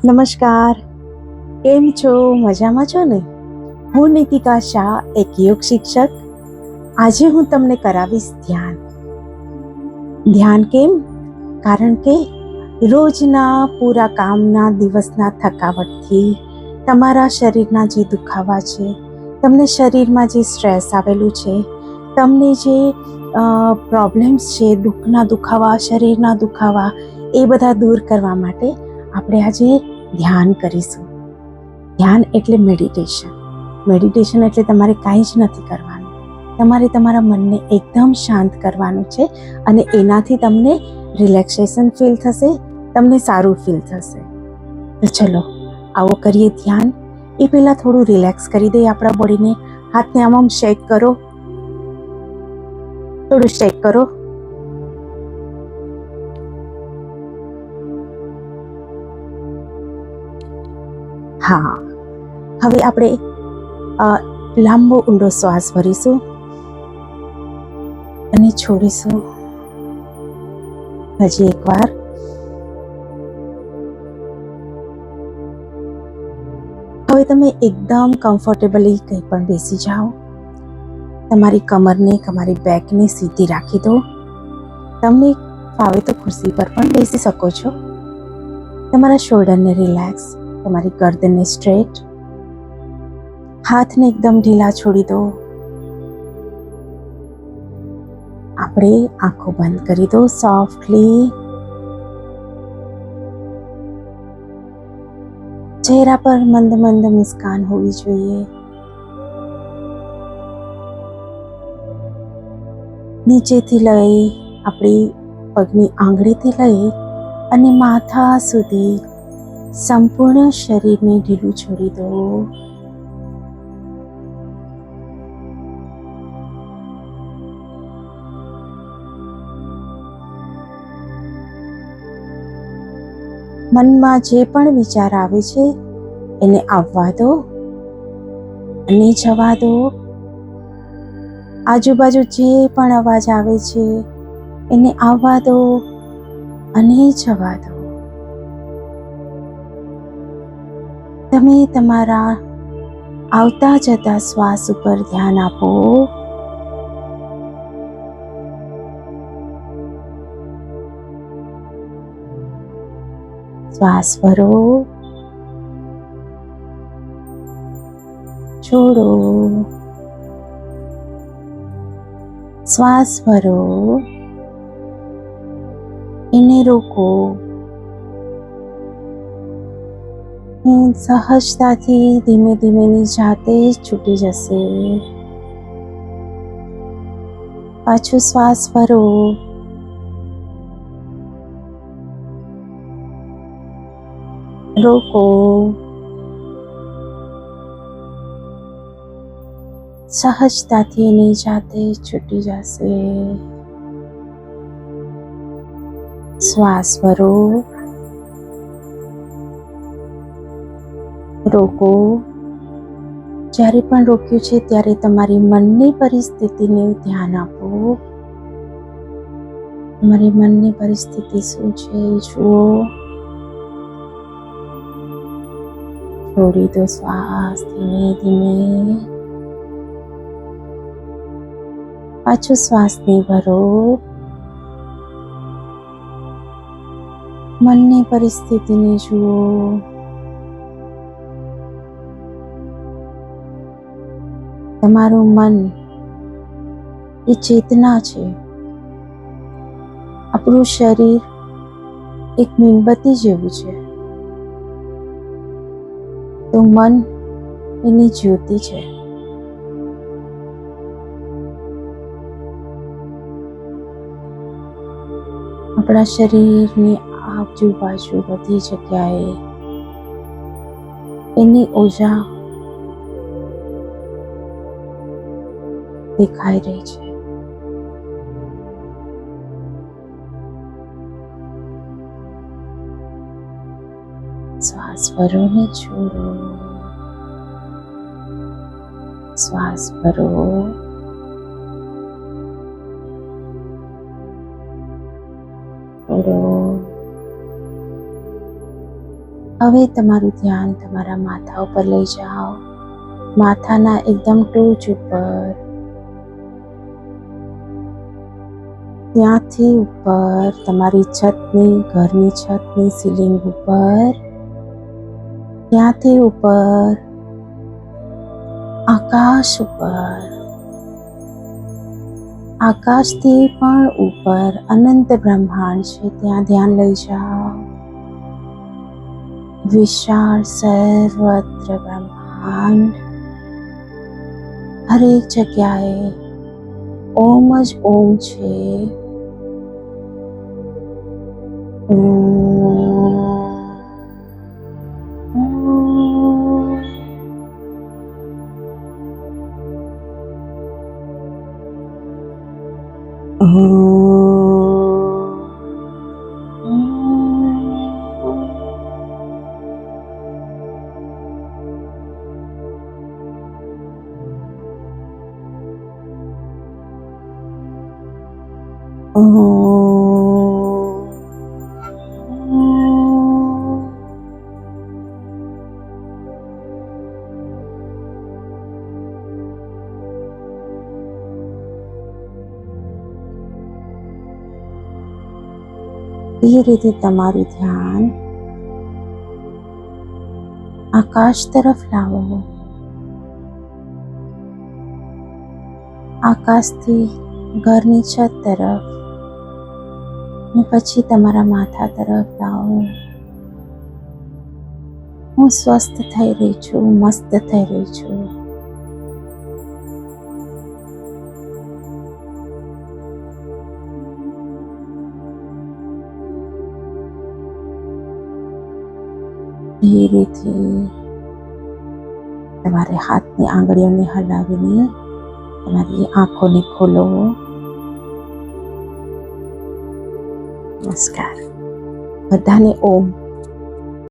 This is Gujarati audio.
નમસ્કાર, કેમ છો? મજામાં છો ને? હું નીતિકા શાહ, એક યોગ શિક્ષક. આજે હું તમને કરાવીશ ધ્યાન. ધ્યાન કેમ? કારણ કે રોજના પૂરા કામના દિવસના થકાવટથી તમારા શરીરના જે દુખાવા છે, તમને શરીરમાં જે સ્ટ્રેસ આવેલું છે, તમને જે પ્રોબ્લેમ્સ છે, દુઃખના દુખાવા, શરીરના દુખાવા, એ બધા દૂર કરવા માટે આપણે આજે ધ્યાન કરીશું. ધ્યાન એટલે મેડિટેશન. મેડિટેશન એટલે તમારે કાંઈ જ નથી કરવાનું. તમારે તમારા મનને એકદમ શાંત કરવાનું છે અને એનાથી તમને રિલેક્સેશન ફીલ થશે, તમને સારું ફીલ થશે. તો ચલો આવો કરીએ ધ્યાન. એ પહેલાં થોડું રિલેક્સ કરી દઈએ આપણા બોડીને. હાથને આમ શેક કરો, થોડું શેક કરો. હા, હવે આપણે લાંબો ઊંડો શ્વાસ ભરીશું અને છોડીશું. હજી એકવાર. હવે તમે એકદમ કમ્ફર્ટેબલી કંઈ પણ બેસી જાઓ. તમારી કમરને, તમારી બેકને સીધી રાખી દો. તમને ફાવે તો ખુરશી પર પણ બેસી શકો છો. તમારા શોલ્ડરને રિલેક્સ, તમારી ગરદનને સ્ટ્રેટ, હાથને એકદમ ઢીલા છોડી દો. આપણે આંખો બંધ કરી દો સોફ્ટલી. ચહેરા પર મંદ મંદ મુસ્કાન હોવી જોઈએ. નીચેથી લઈ આપણી પગની આંગળીથી લઈ અને માથા સુધી સંપૂર્ણ શરીરને ઢીલું છોડી દો. મનમાં જે પણ વિચાર આવે છે એને આવવા દો અને જવા દો. આજુબાજુ જે પણ અવાજ આવે છે એને આવવા દો અને જવા દો. તમે તમારા આવતા જતા શ્વાસ ઉપર ધ્યાન આપો. શ્વાસ ભરો, છોડો. શ્વાસ ભરો, એને રોકો. સહજતાથી ધીમે ધીમેની જાતે જ છૂટી જશે. પાછો શ્વાસ ભરો, રોકો. સહજતાથી એની જાતે છૂટી જશે. શ્વાસ ભરો, રોકો. જ્યારે પણ રોક્યું છે ત્યારે તમારી મનની પરિસ્થિતિને ધ્યાન આપો. તમારી મનની પરિસ્થિતિ શું છે જુઓ. છોડી દો શ્વાસ ધીમે ધીમે. પાછો શ્વાસને ભરો. મનની પરિસ્થિતિને જુઓ. તમારું મન એ ચેતના છે. આપણું શરીર એક મીણબત્તી જેવું છે, તો મન એની જ્યોતિ છે. આપણા શરીરની આજુબાજુ બધી જગ્યાએ એની ઊર્જા દેખાઈ રહી છે. શ્વાસ ભરો ને છોડો. શ્વાસ ભરો, છોડો. હવે તમારું ધ્યાન તમારા માથા ઉપર લઈ જાઓ, માથાના એકદમ ટોચ ઉપર. ત્યાંથી ઉપર તમારી છતની, ઘરની છતની સીલિંગ ઉપર, ત્યાંથી ઉપર આકાશ ઉપર, આકાશથી પણ ઉપર અનંત બ્રહ્માંડ છે, ત્યાં ધ્યાન લઈ જાઓ. વિશાળ સર્વત્ર બ્રહ્માંડ, હરેક જગ્યાએ ઓમ જ ઓમ છે. એ રીતે તમારું ધ્યાન આકાશ તરફ લાવો. આકાશથી ઘરની છત તરફ અને પછી તમારા માથા તરફ લાવો. હું સ્વસ્થ થઈ રહી છું, મસ્ત થઈ રહી છું. ધીરેથી તમારે હાથની આંગળીઓને હલાવીને તમારી આંખોને ખોલો. નમસ્કાર. બધાને ઓમ.